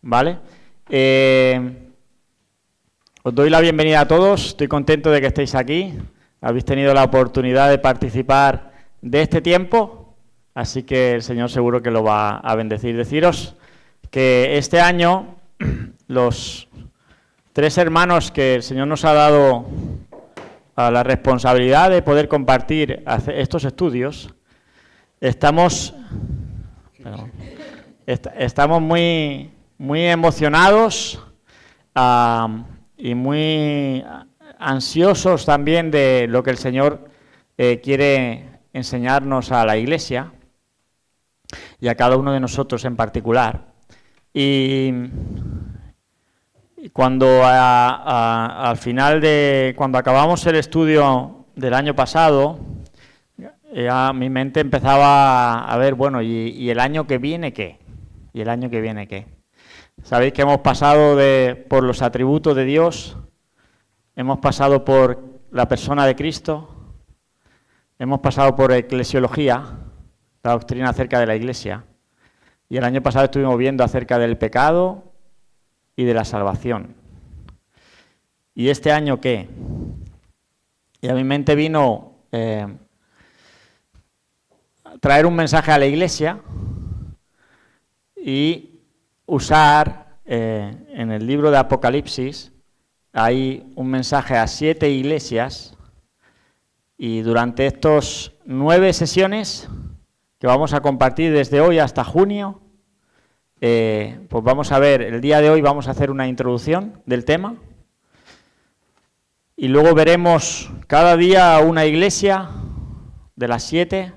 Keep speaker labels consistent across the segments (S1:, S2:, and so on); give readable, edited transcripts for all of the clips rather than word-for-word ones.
S1: ¿vale? Os doy la bienvenida a todos, estoy contento de que estéis aquí, habéis tenido la oportunidad de participar de este tiempo, así que el Señor seguro que lo va a bendecir. Deciros que este año los 3 hermanos que el Señor nos ha dado a la responsabilidad de poder compartir estos estudios, estamos muy emocionados y muy ansiosos también de lo que el Señor quiere enseñarnos a la Iglesia y a cada uno de nosotros en particular. Y cuando al final cuando acabamos el estudio del año pasado, mi mente empezaba a ver, bueno, ¿y el año que viene qué? ¿Y el año que viene qué? Sabéis que hemos pasado por los atributos de Dios, hemos pasado por la persona de Cristo, hemos pasado por eclesiología, la doctrina acerca de la Iglesia, y el año pasado estuvimos viendo acerca del pecado y de la salvación. ¿Y este año qué? Y a mi mente vino traer un mensaje a la Iglesia y usar en el libro de Apocalipsis hay un mensaje a 7 iglesias, y durante estos 9 sesiones que vamos a compartir desde hoy hasta junio, pues vamos a ver, el día de hoy vamos a hacer una introducción del tema y luego veremos cada día una iglesia de las 7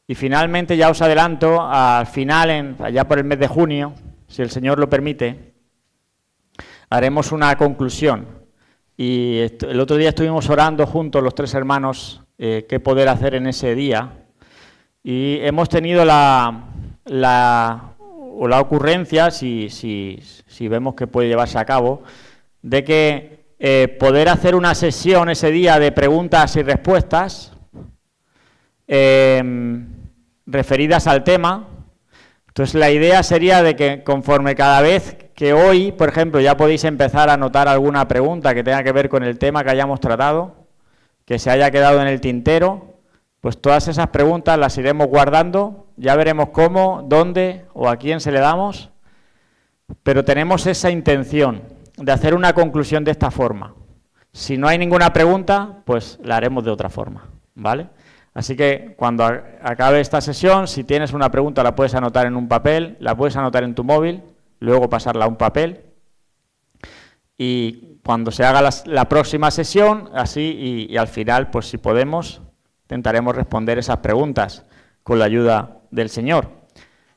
S1: y finalmente, ya os adelanto, al final, allá por el mes de junio, si el Señor lo permite, haremos una conclusión. Y el otro día estuvimos orando juntos los 3 hermanos qué poder hacer en ese día, y hemos tenido la ocurrencia, si vemos que puede llevarse a cabo, de que poder hacer una sesión ese día de preguntas y respuestas referidas al tema. Entonces la idea sería de que conforme cada vez que hoy, por ejemplo, ya podéis empezar a anotar alguna pregunta que tenga que ver con el tema que hayamos tratado, que se haya quedado en el tintero, pues todas esas preguntas las iremos guardando, ya veremos cómo, dónde o a quién se le damos, pero tenemos esa intención de hacer una conclusión de esta forma. Si no hay ninguna pregunta, pues la haremos de otra forma, ¿vale? Así que cuando acabe esta sesión, si tienes una pregunta la puedes anotar en un papel, la puedes anotar en tu móvil, luego pasarla a un papel, y cuando se haga la próxima sesión, así, y al final, pues si podemos, intentaremos responder esas preguntas con la ayuda del Señor.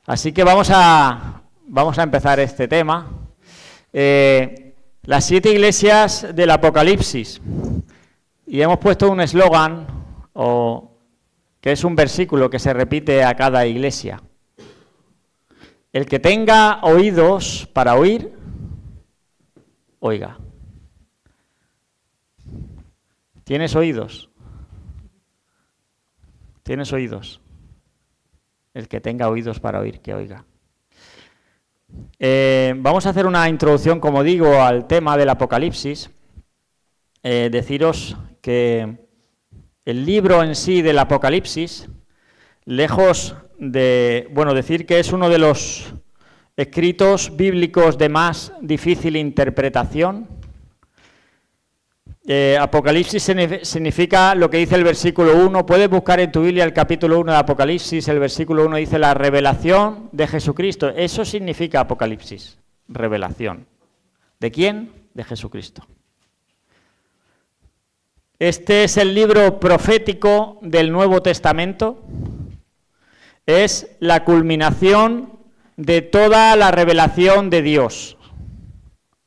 S1: Así que vamos a empezar este tema. Las 7 iglesias del Apocalipsis. Y hemos puesto un eslogan, que es un versículo que se repite a cada iglesia. El que tenga oídos para oír, oiga. ¿Tienes oídos? ¿Tienes oídos? El que tenga oídos para oír, que oiga. Vamos a hacer una introducción, como digo, al tema del Apocalipsis. Deciros que el libro en sí del Apocalipsis, lejos de, decir que es uno de los escritos bíblicos de más difícil interpretación. Apocalipsis significa lo que dice el versículo 1. Puedes buscar en tu Biblia el capítulo 1 de Apocalipsis, el versículo 1 dice la revelación de Jesucristo. Eso significa Apocalipsis, revelación. ¿De quién? De Jesucristo. Este es el libro profético del Nuevo Testamento. Es la culminación de toda la revelación de Dios.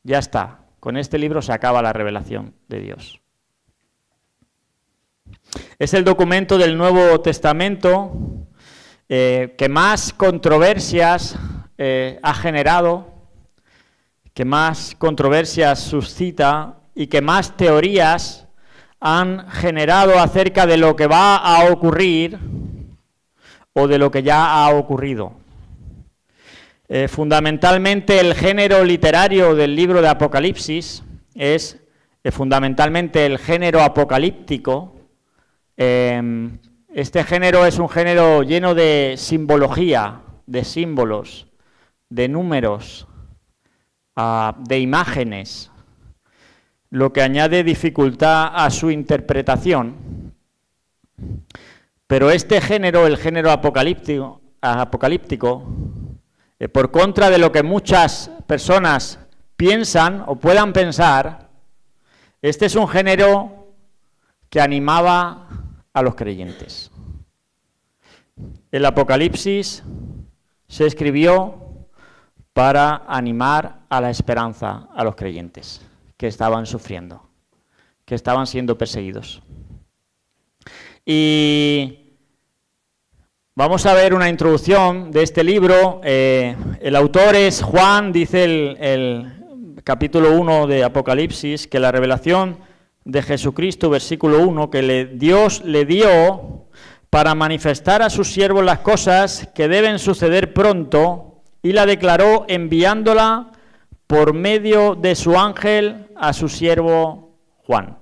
S1: Ya está. Con este libro se acaba la revelación de Dios. Es el documento del Nuevo Testamento que más controversias ha generado, que más controversias suscita y que más teorías han generado acerca de lo que va a ocurrir o de lo que ya ha ocurrido. Fundamentalmente el género literario del libro de Apocalipsis es fundamentalmente el género apocalíptico. Este género es un género lleno de simbología, de símbolos, de números, de imágenes, lo que añade dificultad a su interpretación. Pero este género, el género apocalíptico, por contra de lo que muchas personas piensan o puedan pensar, este es un género que animaba a los creyentes. El Apocalipsis se escribió para animar a la esperanza a los creyentes que estaban sufriendo, que estaban siendo perseguidos. Y vamos a ver una introducción de este libro. El autor es Juan, dice el capítulo 1 de Apocalipsis, que la revelación de Jesucristo, versículo 1, que Dios le dio para manifestar a sus siervos las cosas que deben suceder pronto, y la declaró enviándola por medio de su ángel a su siervo Juan.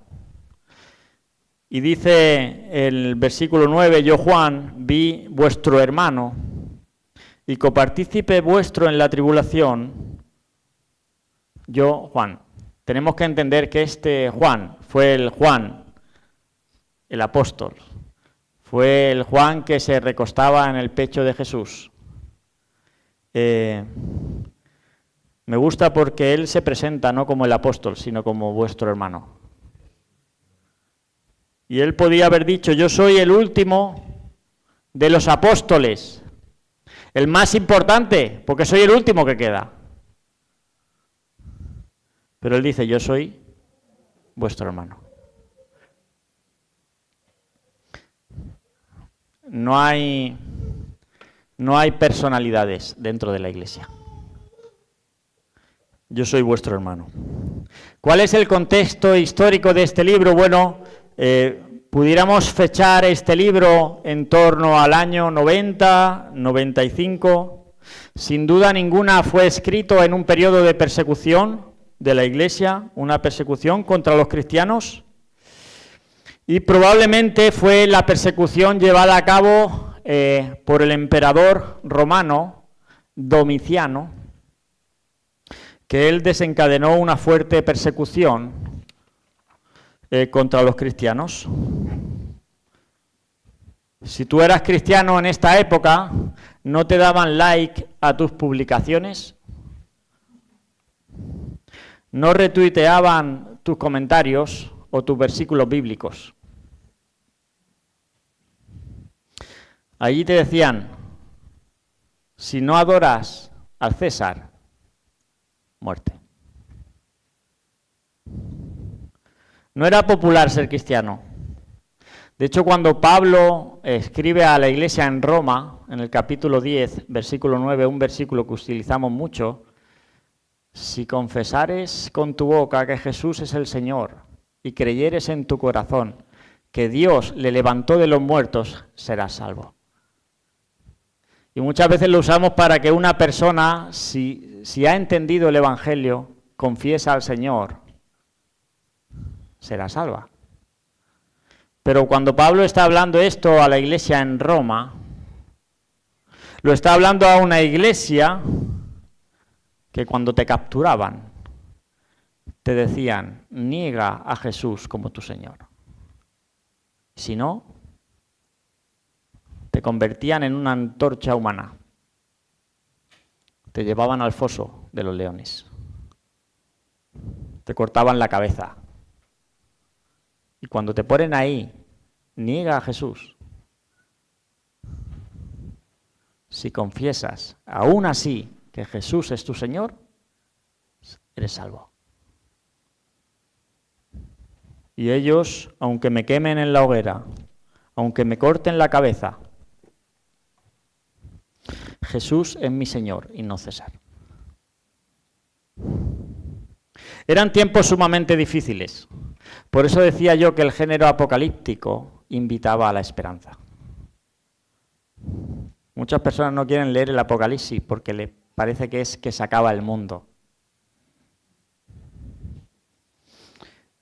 S1: Y dice el versículo 9, yo Juan vi vuestro hermano y copartícipe vuestro en la tribulación. Yo Juan. Tenemos que entender que este Juan fue el Juan, el apóstol. Fue el Juan que se recostaba en el pecho de Jesús. Me gusta porque él se presenta no como el apóstol, sino como vuestro hermano. Y él podía haber dicho, yo soy el último de los apóstoles, el más importante, porque soy el último que queda. Pero él dice, yo soy vuestro hermano. No hay personalidades dentro de la iglesia. Yo soy vuestro hermano. ¿Cuál es el contexto histórico de este libro? Bueno, pudiéramos fechar este libro en torno al año 90, 95. Sin duda ninguna fue escrito en un periodo de persecución de la iglesia, una persecución contra los cristianos. Y probablemente fue la persecución llevada a cabo por el emperador romano Domiciano, que él desencadenó una fuerte persecución contra los cristianos. Si tú eras cristiano en esta época, ¿no te daban like a tus publicaciones? ¿No retuiteaban tus comentarios o tus versículos bíblicos? Allí te decían, si no adoras al César, muerte. No era popular ser cristiano. De hecho, cuando Pablo escribe a la iglesia en Roma, en el capítulo 10, versículo 9, un versículo que utilizamos mucho, si confesares con tu boca que Jesús es el Señor y creyeres en tu corazón que Dios le levantó de los muertos, serás salvo. Y muchas veces lo usamos para que una persona, si ha entendido el Evangelio, confiesa al Señor, será salva. Pero cuando Pablo está hablando esto a la iglesia en Roma, lo está hablando a una iglesia que cuando te capturaban, te decían, niega a Jesús como tu Señor. Si no, te convertían en una antorcha humana. Te llevaban al foso de los leones. Te cortaban la cabeza. Y cuando te ponen ahí, niega a Jesús. Si confiesas, aún así, que Jesús es tu Señor, eres salvo. Y ellos, aunque me quemen en la hoguera, aunque me corten la cabeza, Jesús es mi Señor y no César. Eran tiempos sumamente difíciles. Por eso decía yo que el género apocalíptico invitaba a la esperanza. Muchas personas no quieren leer el Apocalipsis porque parece que es que se acaba el mundo.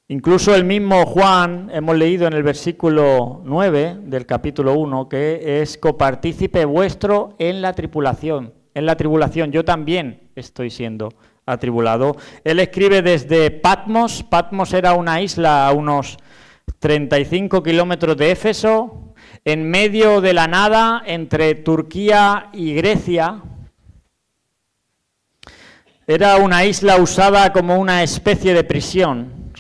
S1: Incluso el mismo Juan, hemos leído en el versículo 9 del capítulo 1, que es copartícipe vuestro en la tribulación. En la tribulación, yo también estoy siendo atribulado. Él escribe desde Patmos. Patmos era una isla a unos 35 kilómetros de Éfeso, en medio de la nada entre Turquía y Grecia. Era una isla usada como una especie de prisión.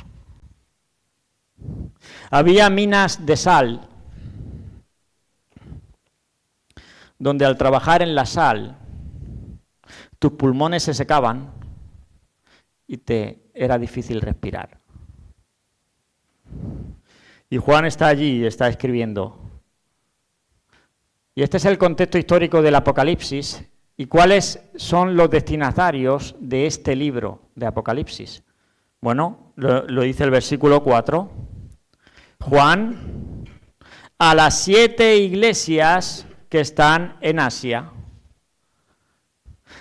S1: Había minas de sal, donde al trabajar en la sal, tus pulmones se secaban y te era difícil respirar. Y Juan está allí y está escribiendo. Y este es el contexto histórico del Apocalipsis. ¿Y cuáles son los destinatarios de este libro de Apocalipsis? Bueno, lo dice el versículo 4. Juan, a las 7 iglesias que están en Asia.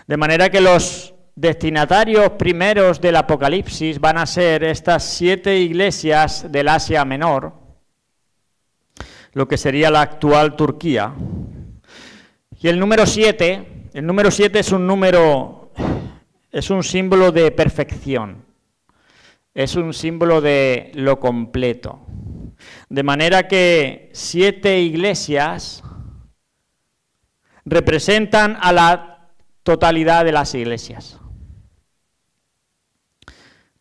S1: De manera que los destinatarios primeros del Apocalipsis van a ser estas 7 iglesias del Asia Menor, lo que sería la actual Turquía. Y el número 7 es un número, es un símbolo de perfección, es un símbolo de lo completo. De manera que 7 iglesias representan a la totalidad de las iglesias.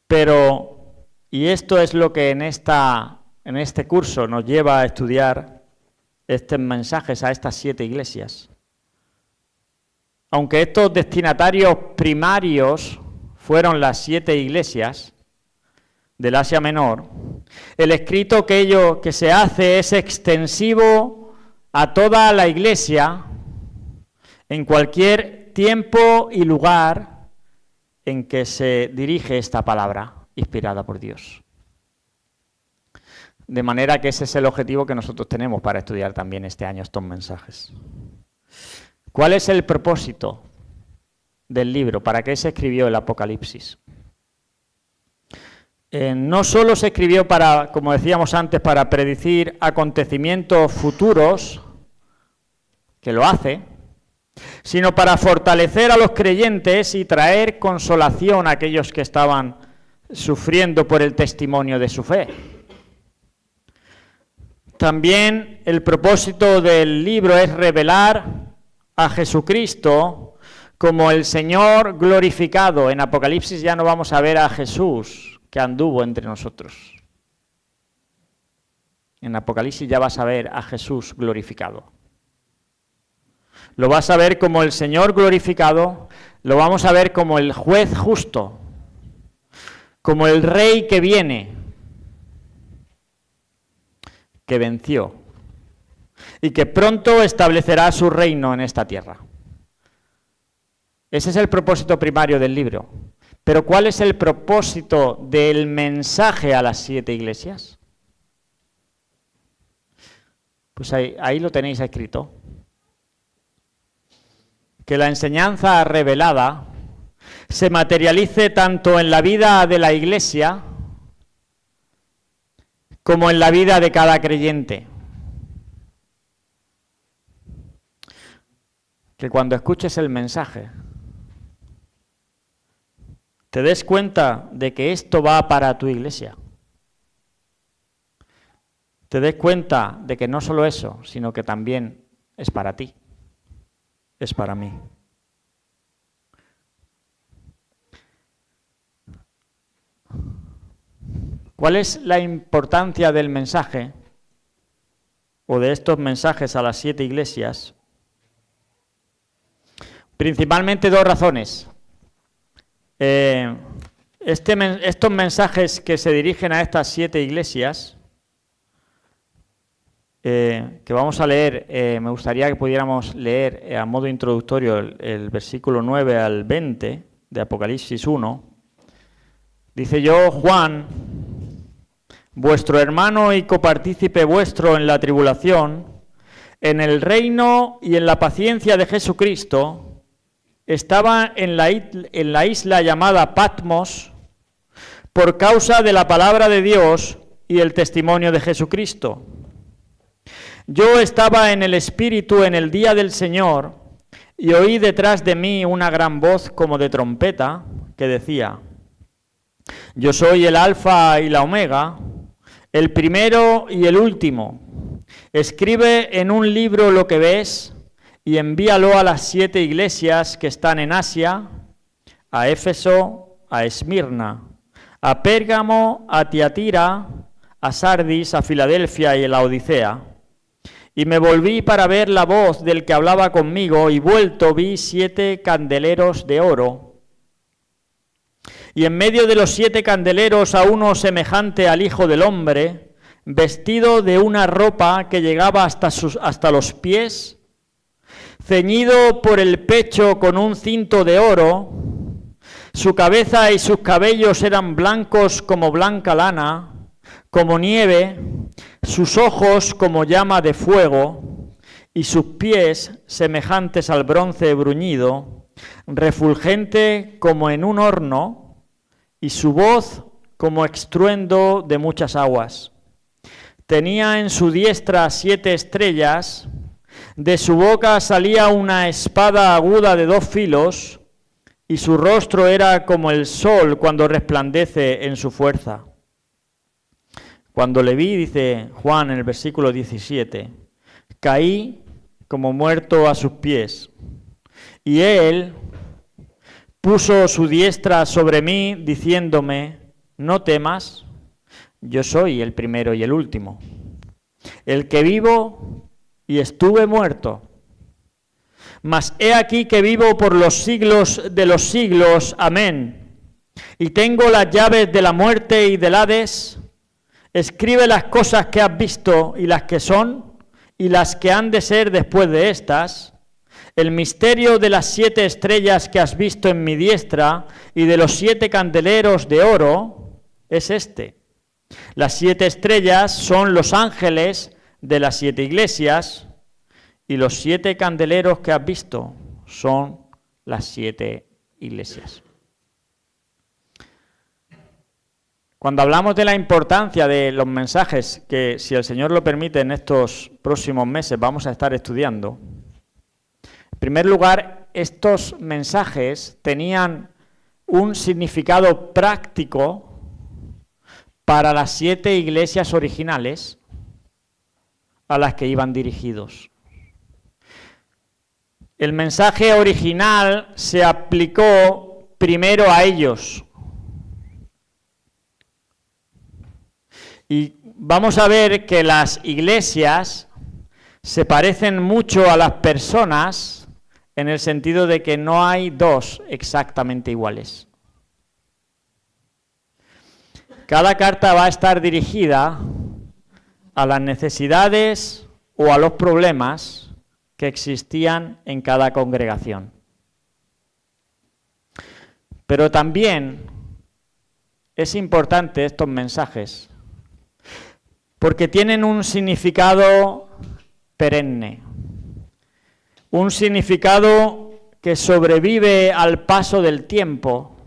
S1: Pero, y esto es lo que en este curso nos lleva a estudiar estos mensajes a estas 7 iglesias. Aunque estos destinatarios primarios fueron las 7 iglesias del Asia Menor, el escrito que se hace es extensivo a toda la iglesia en cualquier tiempo y lugar en que se dirige esta palabra inspirada por Dios. De manera que ese es el objetivo que nosotros tenemos para estudiar también este año estos mensajes. ¿Cuál es el propósito del libro? ¿Para qué se escribió el Apocalipsis? No solo se escribió para, como decíamos antes, para predecir acontecimientos futuros, que lo hace, sino para fortalecer a los creyentes y traer consolación a aquellos que estaban sufriendo por el testimonio de su fe. También el propósito del libro es revelar a Jesucristo como el Señor glorificado. En Apocalipsis ya no vamos a ver a Jesús que anduvo entre nosotros. En Apocalipsis ya vas a ver a Jesús glorificado. Lo vas a ver como el Señor glorificado, lo vamos a ver como el juez justo, como el rey que viene, que venció y que pronto establecerá su reino en esta tierra. Ese es el propósito primario del libro. Pero ¿cuál es el propósito del mensaje a las 7 iglesias? Pues ahí lo tenéis escrito. Que la enseñanza revelada se materialice tanto en la vida de la iglesia como en la vida de cada creyente. Que cuando escuches el mensaje te des cuenta de que esto va para tu iglesia. Te des cuenta de que no solo eso, sino que también es para ti, es para mí. ¿Cuál es la importancia del mensaje o de estos mensajes a las 7 iglesias? Principalmente 2 razones. Estos mensajes que se dirigen a estas 7 iglesias, que vamos a leer, me gustaría que pudiéramos leer a modo introductorio el versículo 9 al 20 de Apocalipsis 1. Dice: yo, Juan, vuestro hermano y copartícipe vuestro en la tribulación, en el reino y en la paciencia de Jesucristo, estaba en la isla llamada Patmos por causa de la palabra de Dios y el testimonio de Jesucristo. Yo estaba en el Espíritu en el día del Señor y oí detrás de mí una gran voz como de trompeta que decía: Yo soy el Alfa y la Omega, el primero y el último. Escribe en un libro lo que ves y envíalo a las 7 iglesias que están en Asia, a Éfeso, a Esmirna, a Pérgamo, a Tiatira, a Sardis, a Filadelfia y a la Odisea. Y me volví para ver la voz del que hablaba conmigo, y vuelto vi 7 candeleros de oro. Y en medio de los 7 candeleros a uno semejante al Hijo del Hombre, vestido de una ropa que llegaba hasta los pies, ceñido por el pecho con un cinto de oro. Su cabeza y sus cabellos eran blancos como blanca lana, como nieve, sus ojos como llama de fuego, y sus pies semejantes al bronce bruñido, refulgente como en un horno, y su voz como estruendo de muchas aguas. Tenía en su diestra 7 estrellas, de su boca salía una espada aguda de 2 filos, y su rostro era como el sol cuando resplandece en su fuerza. Cuando le vi, dice Juan en el versículo 17, caí como muerto a sus pies, y él puso su diestra sobre mí, diciéndome: no temas, yo soy el primero y el último, el que vivo y estuve muerto. Mas he aquí que vivo por los siglos de los siglos. Amén. Y tengo las llaves de la muerte y del Hades. Escribe las cosas que has visto y las que son, y las que han de ser después de estas. El misterio de las 7 estrellas que has visto en mi diestra y de los 7 candeleros de oro es este. Las 7 estrellas son los ángeles de las 7 iglesias, y los 7 candeleros que has visto son las 7 iglesias. Cuando hablamos de la importancia de los mensajes que, si el Señor lo permite, en estos próximos meses vamos a estar estudiando, en primer lugar, estos mensajes tenían un significado práctico para las 7 iglesias originales a las que iban dirigidos. El mensaje original se aplicó primero a ellos. Y vamos a ver que las iglesias se parecen mucho a las personas en el sentido de que no hay 2 exactamente iguales. Cada carta va a estar dirigida a las necesidades o a los problemas que existían en cada congregación. Pero también es importante estos mensajes porque tienen un significado perenne, un significado que sobrevive al paso del tiempo,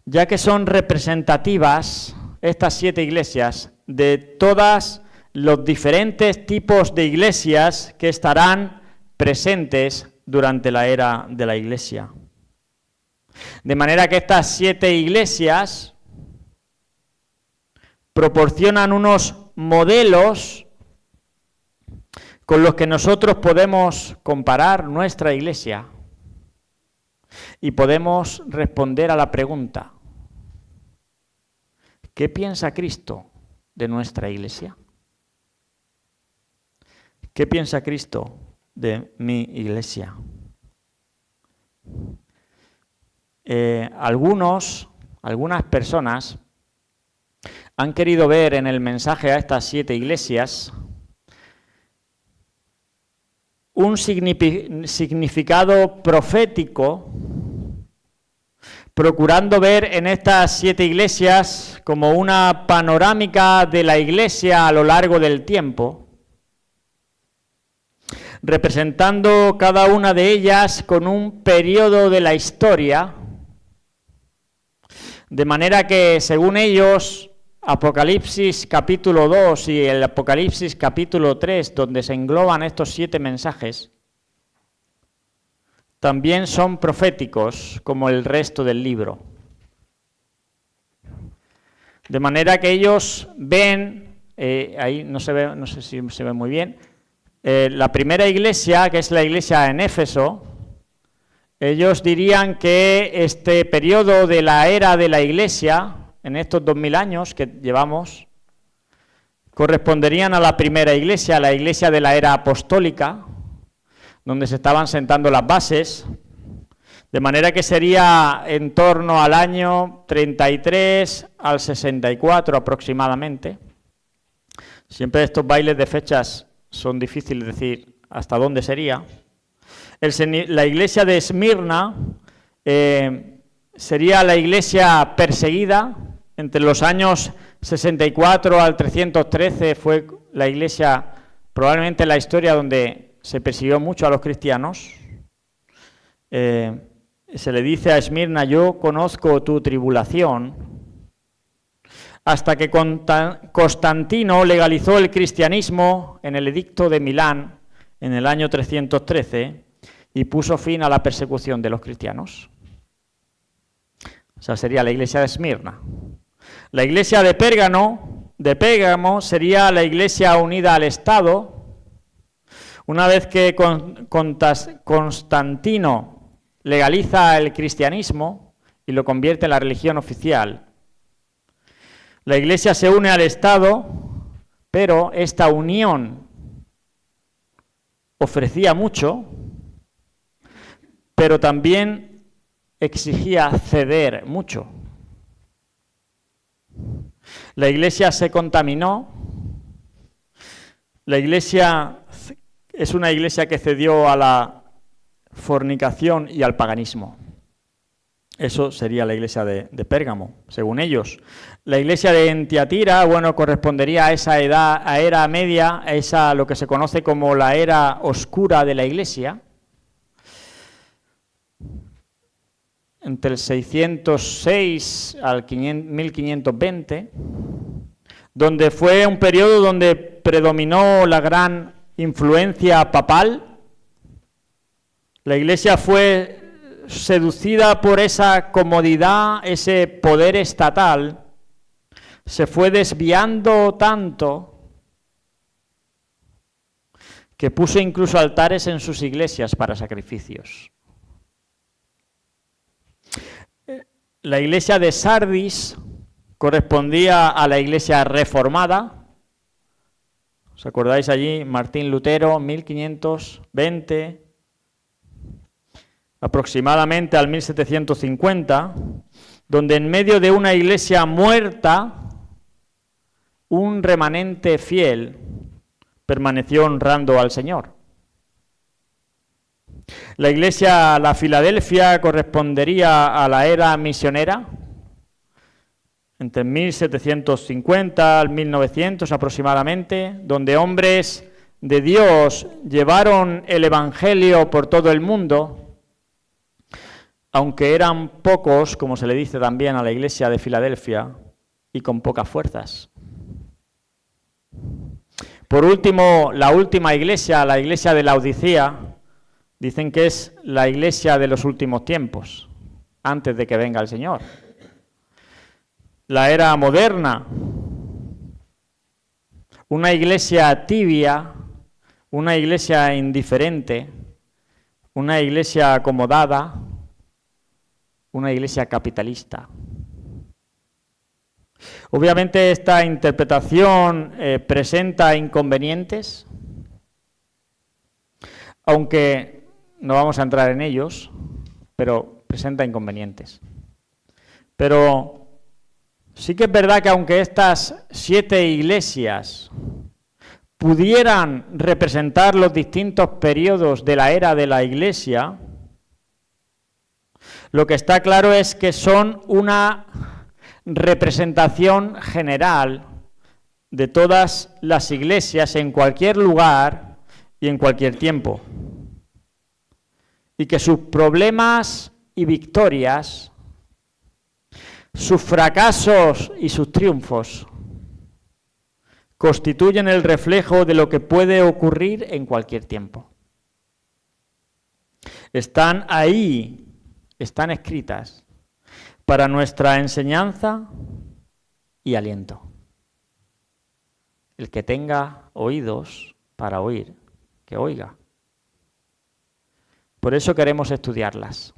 S1: ya que son representativas estas 7 iglesias de todas los diferentes tipos de iglesias que estarán presentes durante la era de la iglesia. De manera que estas 7 iglesias proporcionan unos modelos con los que nosotros podemos comparar nuestra iglesia y podemos responder a la pregunta: ¿qué piensa Cristo de nuestra iglesia? ¿Qué piensa Cristo de mi iglesia? Algunas personas han querido ver en el mensaje a estas 7 iglesias un significado profético, procurando ver en estas 7 iglesias como una panorámica de la iglesia a lo largo del tiempo, representando cada una de ellas con un periodo de la historia, de manera que, según ellos, Apocalipsis capítulo 2 y el Apocalipsis capítulo 3, donde se engloban estos 7 mensajes, también son proféticos como el resto del libro. De manera que ellos ven, ahí no se ve, no sé si se ve muy bien, la primera iglesia, que es la iglesia en Éfeso, ellos dirían que este periodo de la era de la iglesia, en estos 2000 años que llevamos, corresponderían a la primera iglesia, la iglesia de la era apostólica, donde se estaban sentando las bases, de manera que sería en torno al año 33 al 64 aproximadamente. Siempre estos bailes de fechas son difíciles de decir hasta dónde sería. La iglesia de Esmirna sería la iglesia perseguida. Entre los años 64 al 313 fue la iglesia, probablemente la historia donde se persiguió mucho a los cristianos. Se le dice a Esmirna: yo conozco tu tribulación, hasta que Constantino legalizó el cristianismo en el edicto de Milán en el año 313 y puso fin a la persecución de los cristianos. O sea, sería la iglesia de Esmirna. La iglesia de Pérgamo sería la iglesia unida al Estado. Una vez que Constantino legaliza el cristianismo y lo convierte en la religión oficial, la iglesia se une al Estado, pero esta unión ofrecía mucho, pero también exigía ceder mucho. La iglesia se contaminó. La iglesia es una iglesia que cedió a la fornicación y al paganismo. Eso sería la iglesia de Pérgamo, según ellos. La iglesia de Tiatira, bueno, correspondería a esa era media, a esa lo que se conoce como la era oscura de la iglesia, entre el 606 al 1520, donde fue un periodo donde predominó la gran influencia papal. La iglesia fue seducida por esa comodidad, ese poder estatal, se fue desviando tanto que puso incluso altares en sus iglesias para sacrificios. La iglesia de Sardis correspondía a la iglesia reformada. ¿Os acordáis allí? Martín Lutero, 1520, aproximadamente al 1750, donde en medio de una iglesia muerta, un remanente fiel permaneció honrando al Señor. La iglesia, la Filadelfia, correspondería a la era misionera, entre 1750 al 1900 aproximadamente, donde hombres de Dios llevaron el Evangelio por todo el mundo, aunque eran pocos, como se le dice también a la iglesia de Filadelfia, y con pocas fuerzas. Por último, la última iglesia, la iglesia de Laodicea, dicen que es la iglesia de los últimos tiempos, antes de que venga el Señor. La era moderna, una iglesia tibia, una iglesia indiferente, una iglesia acomodada, una iglesia capitalista. Obviamente esta interpretación presenta inconvenientes, aunque no vamos a entrar en ellos, pero presenta inconvenientes. Pero sí que es verdad que aunque estas 7 iglesias pudieran representar los distintos periodos de la era de la iglesia, lo que está claro es que son una representación general de todas las iglesias en cualquier lugar y en cualquier tiempo. Y que sus problemas y victorias, sus fracasos y sus triunfos, constituyen el reflejo de lo que puede ocurrir en cualquier tiempo. Están ahí, están escritas para nuestra enseñanza y aliento. El que tenga oídos para oír, que oiga. Por eso queremos estudiarlas.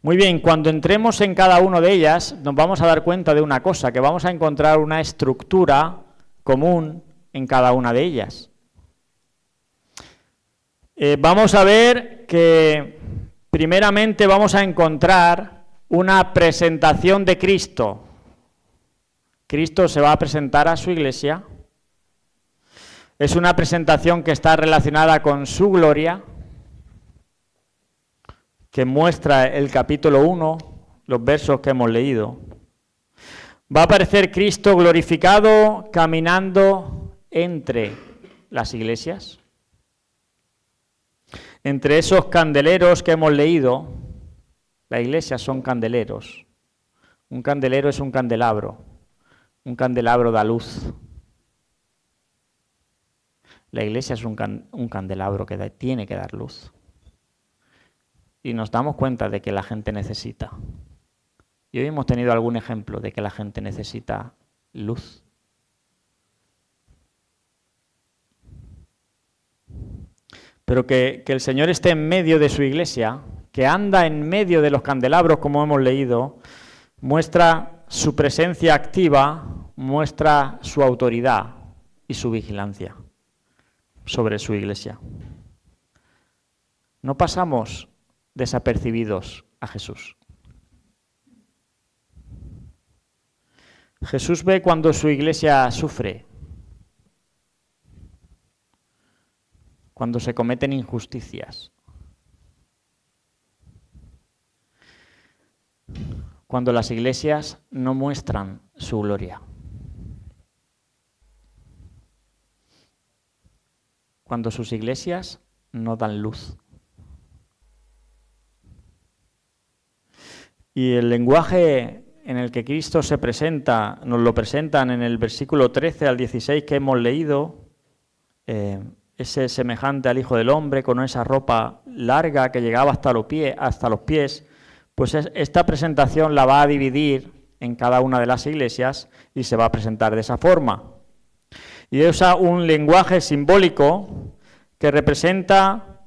S1: Muy bien, cuando entremos en cada una de ellas, nos vamos a dar cuenta de una cosa, que vamos a encontrar una estructura común en cada una de ellas. Vamos a ver que primeramente vamos a encontrar una presentación de Cristo. Cristo se va a presentar a su iglesia. Es una presentación que está relacionada con su gloria, que muestra el capítulo 1, los versos que hemos leído. Va a aparecer Cristo glorificado caminando entre las iglesias. Entre esos candeleros que hemos leído, las iglesias son candeleros. Un candelero es un candelabro da luz. La iglesia es un candelabro que tiene que dar luz. Y nos damos cuenta de que la gente necesita. Y hoy hemos tenido algún ejemplo de que la gente necesita luz. Pero que el Señor esté en medio de su iglesia, que anda en medio de los candelabros, como hemos leído, muestra su presencia activa, muestra su autoridad y su vigilancia sobre su iglesia. No pasamos desapercibidos a Jesús. Jesús ve cuando su iglesia sufre, cuando se cometen injusticias, cuando las iglesias no muestran su gloria, cuando sus iglesias no dan luz. Y el lenguaje en el que Cristo se presenta, nos lo presentan en el versículo 13 al 16 que hemos leído, ese semejante al Hijo del Hombre con esa ropa larga que llegaba hasta los pies, pues esta presentación la va a dividir en cada una de las iglesias y se va a presentar de esa forma. Y usa un lenguaje simbólico que representa,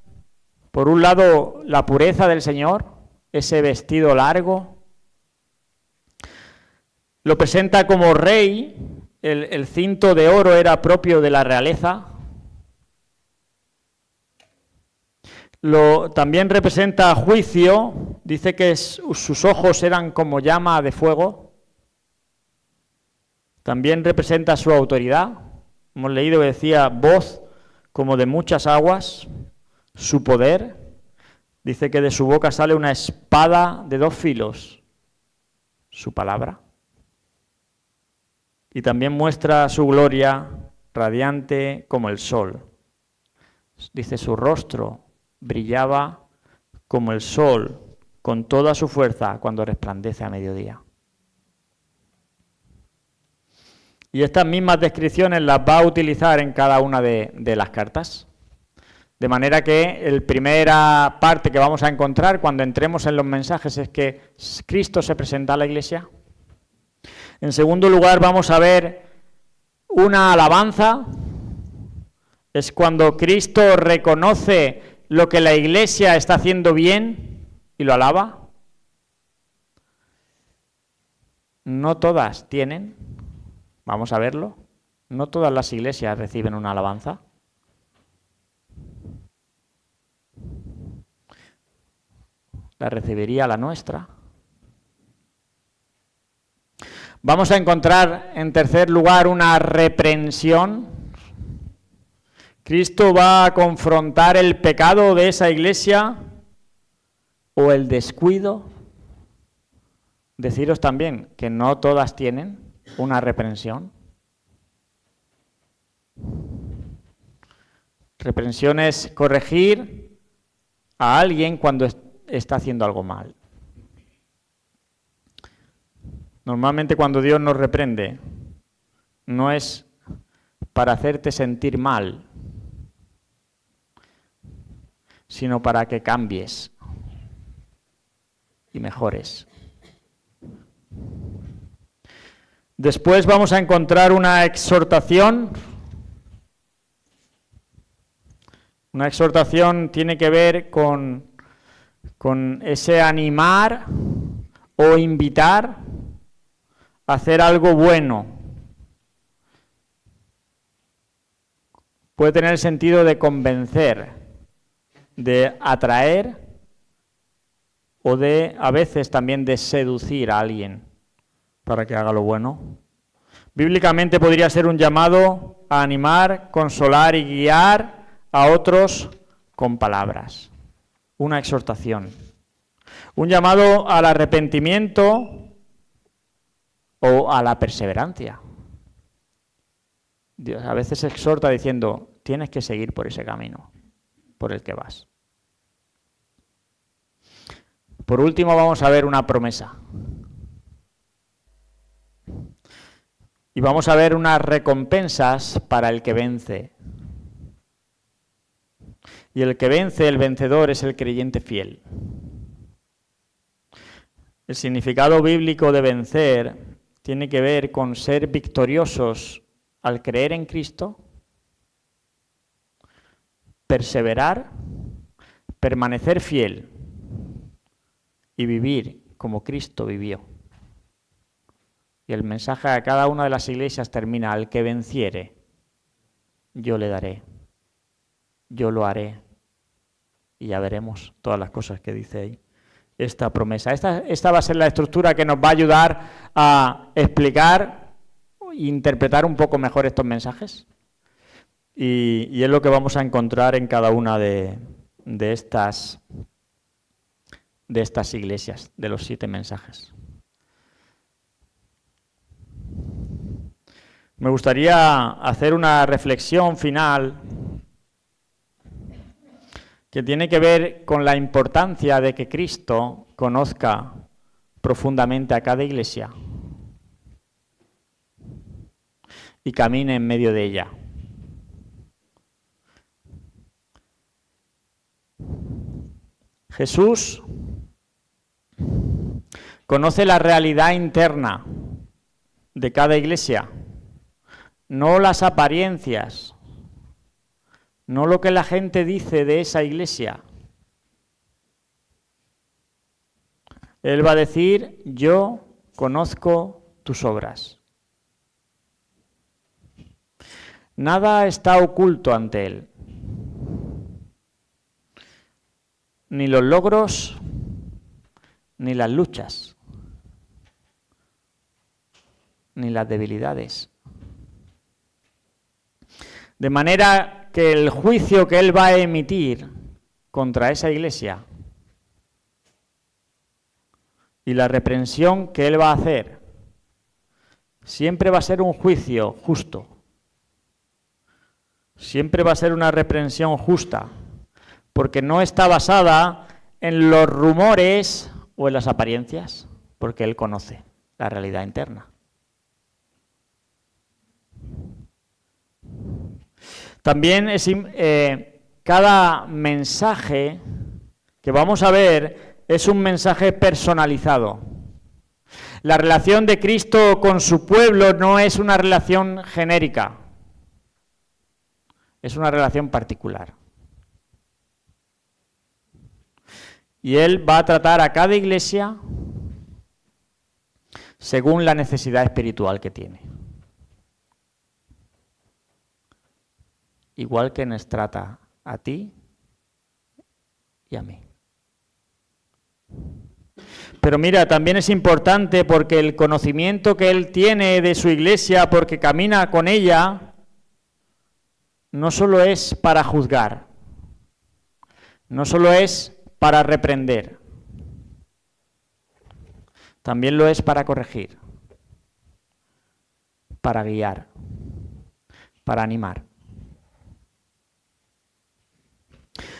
S1: por un lado, la pureza del Señor, ese vestido largo. Lo presenta como rey, el cinto de oro era propio de la realeza. También representa juicio, dice que sus ojos eran como llama de fuego. También representa su autoridad. Hemos leído que decía voz como de muchas aguas, su poder. Dice que de su boca sale una espada de 2 filos, su palabra. Y también muestra su gloria radiante como el sol. Dice su rostro brillaba como el sol con toda su fuerza cuando resplandece a mediodía. Y estas mismas descripciones las va a utilizar en cada una de las cartas. De manera que la primera parte que vamos a encontrar cuando entremos en los mensajes es que Cristo se presenta a la iglesia. En segundo lugar vamos a ver una alabanza. Es cuando Cristo reconoce lo que la iglesia está haciendo bien y lo alaba. No todas tienen, vamos a verlo, no todas las iglesias reciben una alabanza. La recibiría la nuestra. Vamos a encontrar en tercer lugar una reprensión. Cristo va a confrontar el pecado de esa iglesia o el descuido. Deciros también que no todas tienen una reprensión. Reprensión es corregir a alguien cuando está haciendo algo mal. Normalmente cuando Dios nos reprende, no es para hacerte sentir mal, sino para que cambies y mejores. Después vamos a encontrar una exhortación. Una exhortación tiene que ver con ese animar o invitar a hacer algo bueno. Puede tener el sentido de convencer, de atraer o de, a veces también, de seducir a alguien para que haga lo bueno. Bíblicamente podría ser un llamado a animar, consolar y guiar a otros con palabras. Una exhortación. Un llamado al arrepentimiento o a la perseverancia. Dios a veces exhorta diciendo, tienes que seguir por ese camino por el que vas. Por último, vamos a ver una promesa. Y vamos a ver unas recompensas para el que vence. Y el que vence, el vencedor, es el creyente fiel. El significado bíblico de vencer tiene que ver con ser victoriosos al creer en Cristo, perseverar, permanecer fiel y vivir como Cristo vivió. Y el mensaje a cada una de las iglesias termina: al que venciere, yo le daré, yo lo haré. Y ya veremos todas las cosas que dice ahí esta promesa. Esta va a ser la estructura que nos va a ayudar a explicar e interpretar un poco mejor estos mensajes. Y es lo que vamos a encontrar en cada una de estas iglesias, de los 7 mensajes. Me gustaría hacer una reflexión final que tiene que ver con la importancia de que Cristo conozca profundamente a cada iglesia y camine en medio de ella. Jesús conoce la realidad interna de cada iglesia, no las apariencias, no lo que la gente dice de esa iglesia. Él va a decir: yo conozco tus obras. Nada está oculto ante Él. Ni los logros, ni las luchas, ni las debilidades. De manera que el juicio que Él va a emitir contra esa iglesia y la reprensión que Él va a hacer siempre va a ser un juicio justo. Siempre va a ser una reprensión justa, porque no está basada en los rumores o en las apariencias, porque Él conoce la realidad interna. También cada mensaje que vamos a ver es un mensaje personalizado. La relación de Cristo con su pueblo no es una relación genérica, es una relación particular. Y Él va a tratar a cada iglesia según la necesidad espiritual que tiene. Igual que nos trata a ti y a mí. Pero mira, también es importante porque el conocimiento que Él tiene de su iglesia, porque camina con ella, no solo es para juzgar, no solo es para reprender, también lo es para corregir, para guiar, para animar.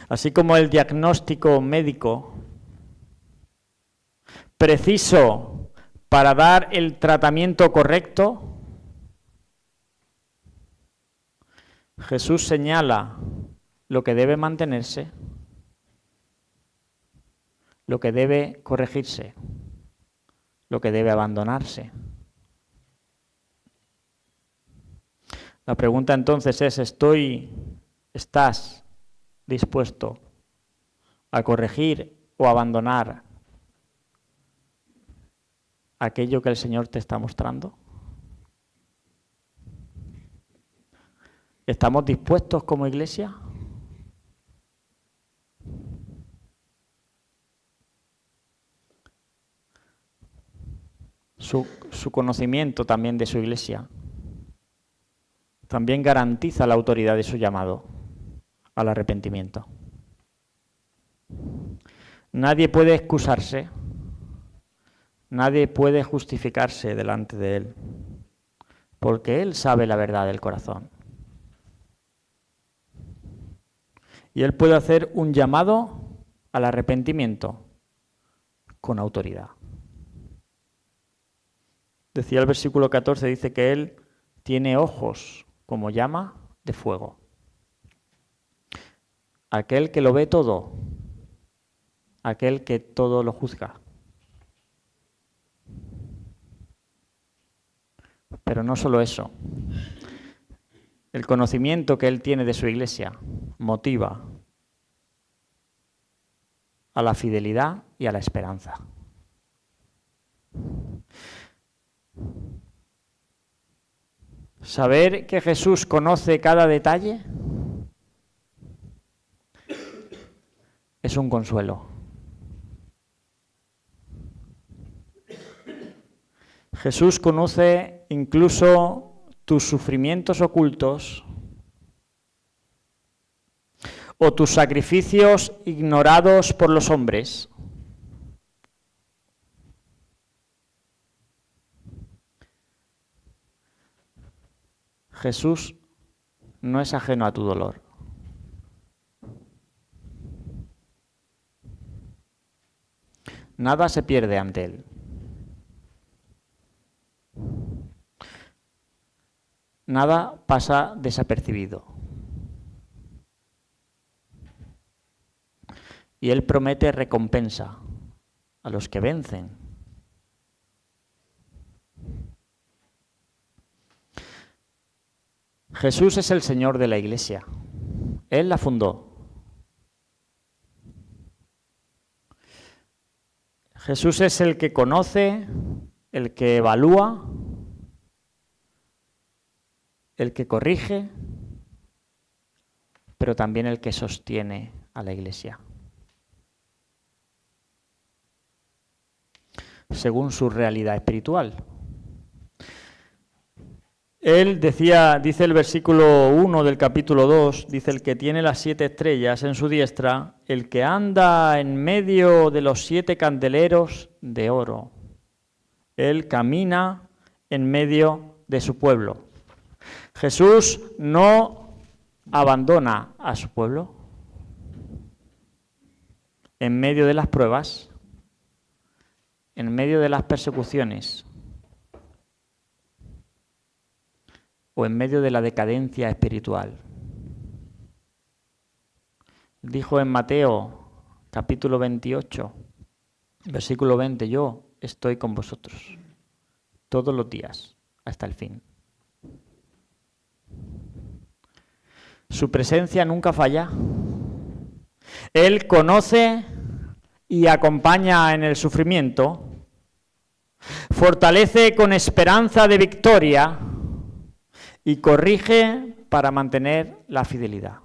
S1: Así como el diagnóstico médico preciso para dar el tratamiento correcto, Jesús señala lo que debe mantenerse, lo que debe corregirse, lo que debe abandonarse. La pregunta entonces es, ¿estás dispuesto a corregir o abandonar aquello que el Señor te está mostrando? ¿Estamos dispuestos como iglesia? Su conocimiento también de su iglesia también garantiza la autoridad de su llamado al arrepentimiento. Nadie puede excusarse, nadie puede justificarse delante de Él, porque Él sabe la verdad del corazón. Y Él puede hacer un llamado al arrepentimiento con autoridad. Decía el versículo 14, dice que Él tiene ojos como llama de fuego. Aquel que lo ve todo, aquel que todo lo juzga. Pero no solo eso. El conocimiento que Él tiene de su iglesia motiva a la fidelidad y a la esperanza. Saber que Jesús conoce cada detalle es un consuelo. Jesús conoce incluso tus sufrimientos ocultos o tus sacrificios ignorados por los hombres. Jesús no es ajeno a tu dolor. Nada se pierde ante Él. Nada pasa desapercibido. Y Él promete recompensa a los que vencen. Jesús es el Señor de la Iglesia. Él la fundó. Jesús es el que conoce, el que evalúa, el que corrige, pero también el que sostiene a la Iglesia, según su realidad espiritual. Él dice el versículo 1 del capítulo 2, dice: el que tiene las 7 estrellas en su diestra, el que anda en medio de los 7 candeleros de oro. Él camina en medio de su pueblo. Jesús no abandona a su pueblo en medio de las pruebas, en medio de las persecuciones o en medio de la decadencia espiritual. Dijo en Mateo capítulo 28, versículo 20, yo estoy con vosotros todos los días hasta el fin. Su presencia nunca falla. Él conoce y acompaña en el sufrimiento, fortalece con esperanza de victoria y corrige para mantener la fidelidad.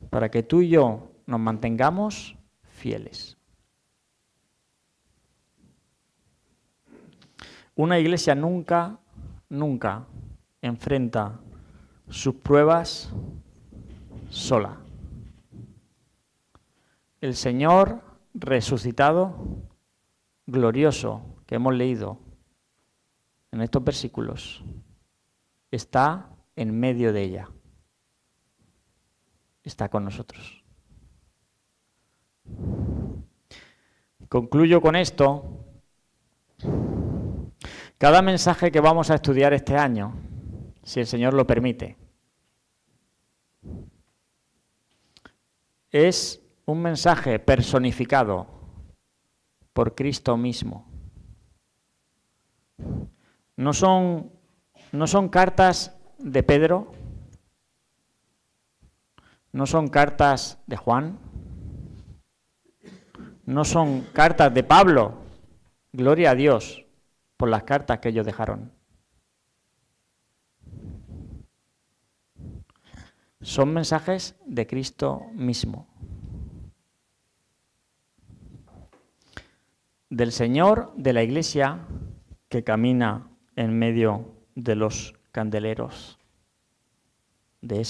S1: Para que tú y yo nos mantengamos fieles. Una iglesia nunca enfrenta sus pruebas sola. El Señor resucitado, glorioso, que hemos leído en estos versículos, está en medio de ella. está con nosotros. Concluyo con esto. Cada mensaje que vamos a estudiar este año, si el Señor lo permite, es un mensaje personificado por Cristo mismo. No son cartas de Pedro, no son cartas de Juan, no son cartas de Pablo. Gloria a Dios por las cartas que ellos dejaron. Son mensajes de Cristo mismo. Del Señor de la Iglesia que camina en medio de los candeleros, de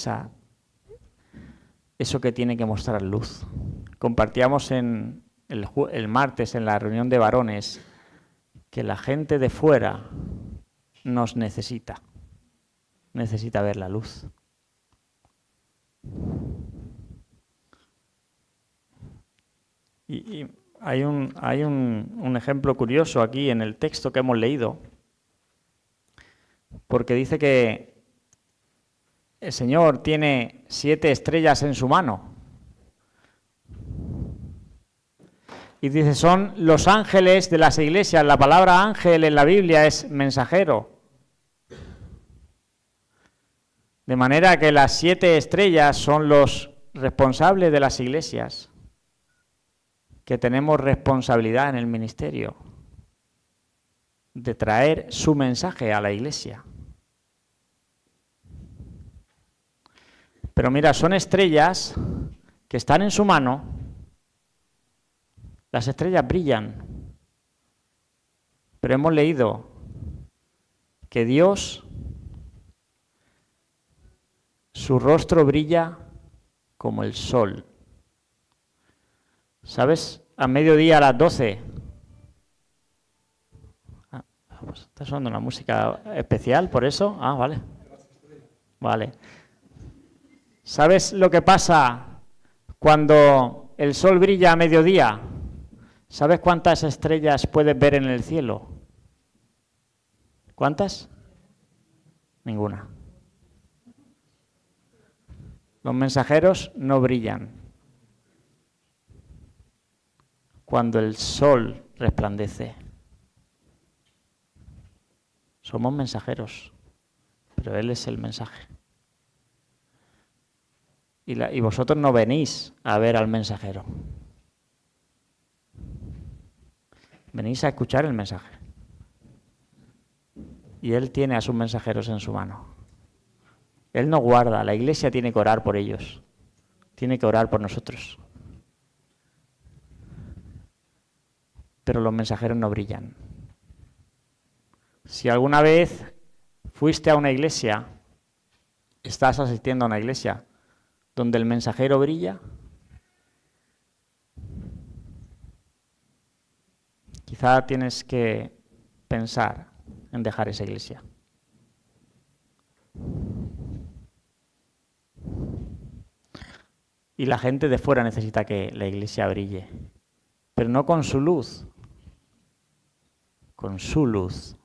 S1: eso que tiene que mostrar luz. Compartíamos el martes en la reunión de varones que la gente de fuera nos necesita ver la luz. Y hay un ejemplo curioso aquí en el texto que hemos leído, porque dice que el Señor tiene 7 estrellas en su mano. Y dice, son los ángeles de las iglesias. La palabra ángel en la Biblia es mensajero. De manera que las 7 estrellas son los responsables de las iglesias, que tenemos responsabilidad en el ministerio de traer su mensaje a la iglesia. Pero mira, son estrellas que están en su mano. Las estrellas brillan, pero hemos leído que Dios, su rostro brilla como el sol. ¿Sabes? A mediodía a las 12. Pues está sonando una música especial, por eso. Ah, vale. Vale. ¿Sabes lo que pasa cuando el sol brilla a mediodía? ¿Sabes cuántas estrellas puedes ver en el cielo? ¿Cuántas? Ninguna. Los mensajeros no brillan cuando el sol resplandece. Somos mensajeros, pero Él es el mensaje. Y vosotros no venís a ver al mensajero. Venís a escuchar el mensaje. Y Él tiene a sus mensajeros en su mano. Él nos guarda, la iglesia tiene que orar por ellos. Tiene que orar por nosotros. Pero los mensajeros no brillan. Si alguna vez fuiste a una iglesia, estás asistiendo a una iglesia donde el mensajero brilla, quizá tienes que pensar en dejar esa iglesia. Y la gente de fuera necesita que la iglesia brille, pero no con su luz, con su luz.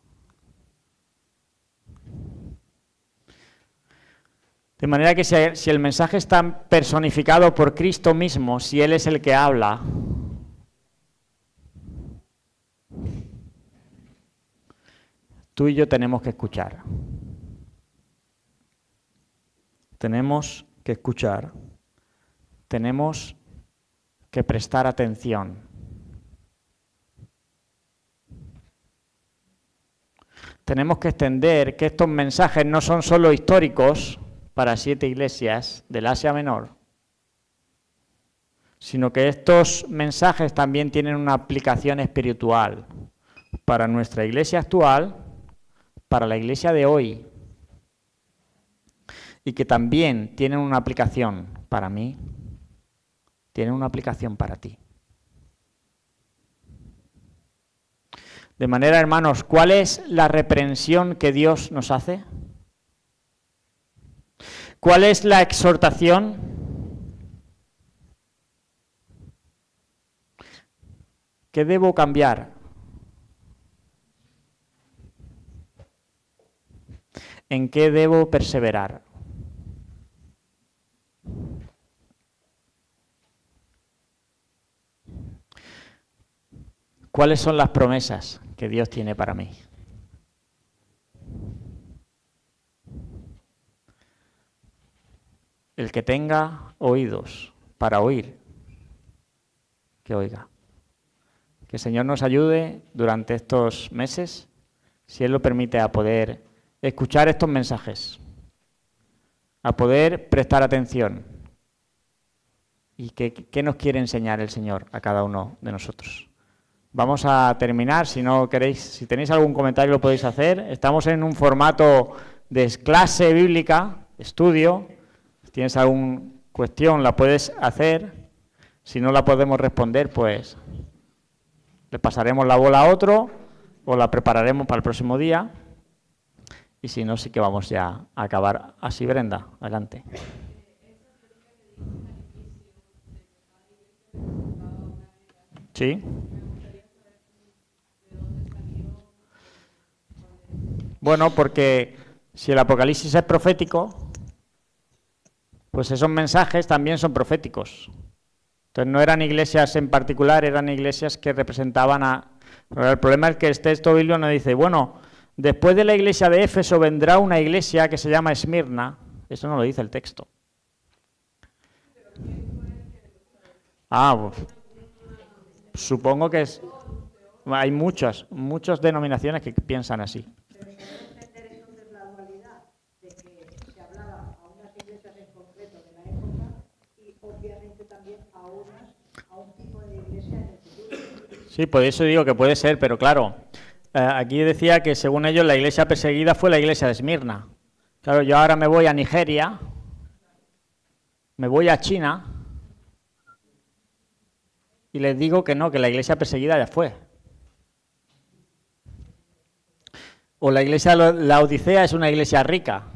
S1: De manera que si el mensaje está personificado por Cristo mismo, si Él es el que habla, tú y yo tenemos que escuchar. Tenemos que escuchar. Tenemos que prestar atención. Tenemos que entender que estos mensajes no son solo históricos para 7 iglesias del Asia Menor, sino que estos mensajes también tienen una aplicación espiritual para nuestra iglesia actual, para la iglesia de hoy, y que también tienen una aplicación para mí, tienen una aplicación para ti. De manera, hermanos, ¿cuál es la reprensión que Dios nos hace? ¿Cuál es la exhortación? ¿Qué debo cambiar? ¿En qué debo perseverar? ¿Cuáles son las promesas que Dios tiene para mí? El que tenga oídos para oír, que oiga. Que el Señor nos ayude durante estos meses, si Él lo permite, a poder escuchar estos mensajes, a poder prestar atención. ¿Y qué nos quiere enseñar el Señor a cada uno de nosotros? Vamos a terminar, si tenéis algún comentario lo podéis hacer. Estamos en un formato de clase bíblica, estudio. Si tienes alguna cuestión la puedes hacer. Si no la podemos responder, pues le pasaremos la bola a otro o la prepararemos para el próximo día. Y si no, sí que vamos ya a acabar así. Brenda, adelante. ¿Sí? Bueno, porque si el Apocalipsis es profético, pues esos mensajes también son proféticos. Entonces no eran iglesias en particular, eran iglesias que representaban a... Pero el problema es que el texto bíblico nos dice, bueno, después de la iglesia de Éfeso vendrá una iglesia que se llama Esmirna. Eso no lo dice el texto. Pues, supongo que hay muchas denominaciones que piensan así. Sí, por eso digo que puede ser, pero claro, aquí decía que según ellos la iglesia perseguida fue la iglesia de Esmirna. Claro, yo ahora me voy a Nigeria, me voy a China y les digo que no, que la iglesia perseguida ya fue. O la iglesia de la Odisea es una iglesia rica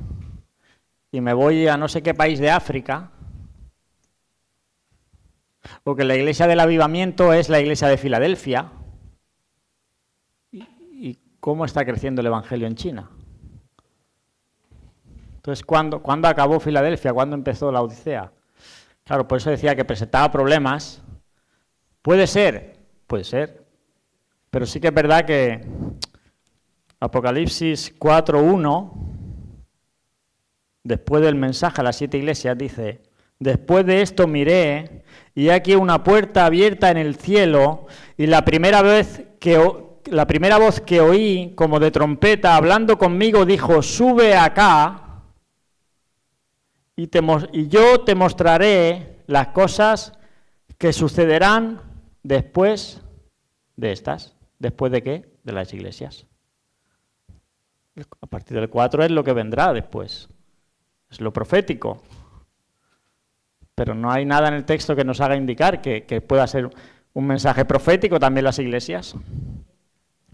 S1: y me voy a no sé qué país de África. O que la iglesia del avivamiento es la iglesia de Filadelfia. ¿Y cómo está creciendo el evangelio en China? Entonces, ¿cuándo acabó Filadelfia? ¿Cuándo empezó la Odisea? Claro, por eso decía que presentaba problemas. Puede ser, pero sí que es verdad que Apocalipsis 4:1, después del mensaje a las 7 iglesias, dice: después de esto miré, y aquí una puerta abierta en el cielo, y la primera voz que oí, como de trompeta, hablando conmigo, dijo: sube acá, y yo te mostraré las cosas que sucederán después de estas. ¿Después de qué? De las iglesias. A partir del 4 es lo que vendrá después. Es lo profético. Pero no hay nada en el texto que nos haga indicar que pueda ser un mensaje profético también las iglesias.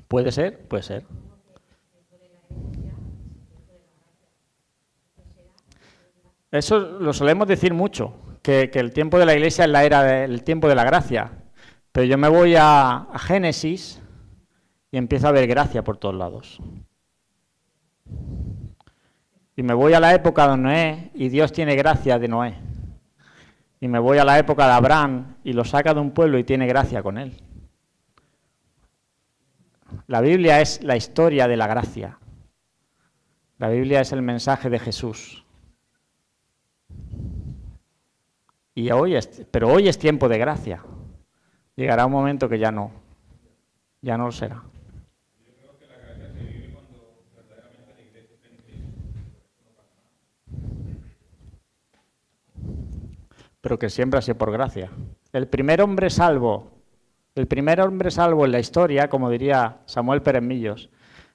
S1: ¿Puede ser? Puede ser. Eso lo solemos decir mucho, que el tiempo de la iglesia es la era del tiempo de la gracia. Pero yo me voy a Génesis y empiezo a ver gracia por todos lados. Y me voy a la época de Noé y Dios tiene gracia de Noé. Y me voy a la época de Abraham y lo saca de un pueblo y tiene gracia con él. La Biblia es la historia de la gracia. La Biblia es el mensaje de Jesús. Pero hoy es tiempo de gracia. Llegará un momento que ya no lo será.
S2: Yo creo que la gracia se vive cuando verdaderamente la iglesia está en Cristo.
S1: Pero que siempre ha sido por gracia. El primer hombre salvo en la historia, como diría Samuel Pérez Millos,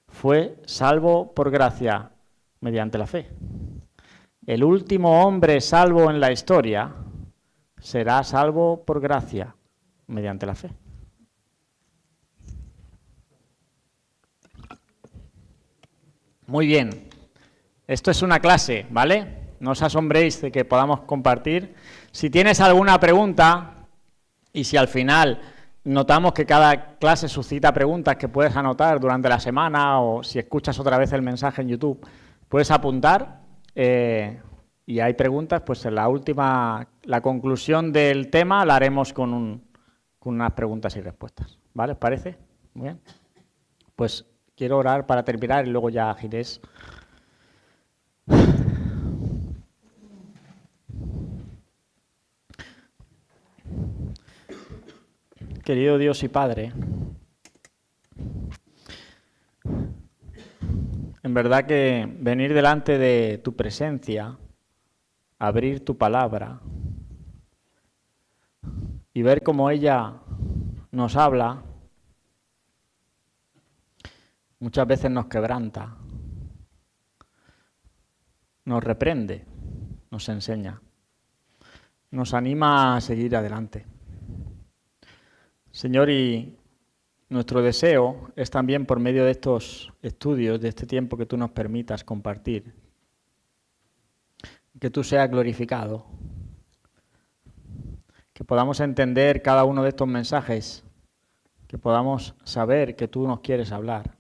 S1: fue salvo por gracia mediante la fe. El último hombre salvo en la historia será salvo por gracia mediante la fe. Muy bien. Esto es una clase, ¿vale? No os asombréis de que podamos compartir. Si tienes alguna pregunta y si al final notamos que cada clase suscita preguntas que puedes anotar durante la semana o si escuchas otra vez el mensaje en YouTube, puedes apuntar y hay preguntas, pues en la conclusión del tema la haremos con unas preguntas y respuestas. ¿Vale? ¿Os parece? Muy bien. Pues quiero orar para terminar y luego ya Ginés. Querido Dios y Padre, en verdad que venir delante de tu presencia, abrir tu palabra y ver cómo ella nos habla, muchas veces nos quebranta, nos reprende, nos enseña, nos anima a seguir adelante. Señor, y nuestro deseo es también por medio de estos estudios, de este tiempo que tú nos permitas compartir, que tú seas glorificado, que podamos entender cada uno de estos mensajes, que podamos saber que tú nos quieres hablar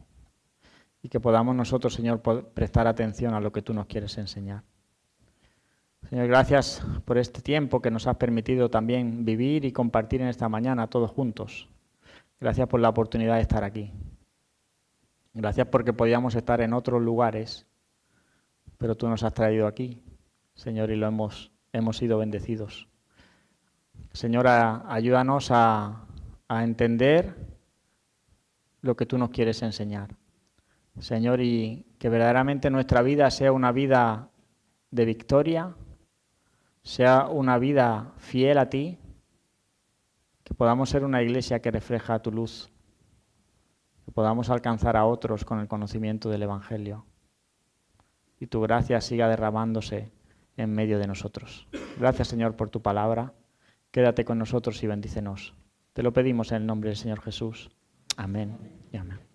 S1: y que podamos nosotros, Señor, prestar atención a lo que tú nos quieres enseñar. Señor, gracias por este tiempo que nos has permitido también vivir y compartir en esta mañana todos juntos. Gracias por la oportunidad de estar aquí. Gracias porque podíamos estar en otros lugares, pero tú nos has traído aquí, Señor, y hemos sido bendecidos. Señor, ayúdanos a entender lo que tú nos quieres enseñar. Señor, y que verdaderamente nuestra vida sea una vida de victoria, sea una vida fiel a ti, que podamos ser una iglesia que refleja tu luz, que podamos alcanzar a otros con el conocimiento del Evangelio y tu gracia siga derramándose en medio de nosotros. Gracias, Señor, por tu palabra. Quédate con nosotros y bendícenos. Te lo pedimos en el nombre del Señor Jesús. Amén y amén.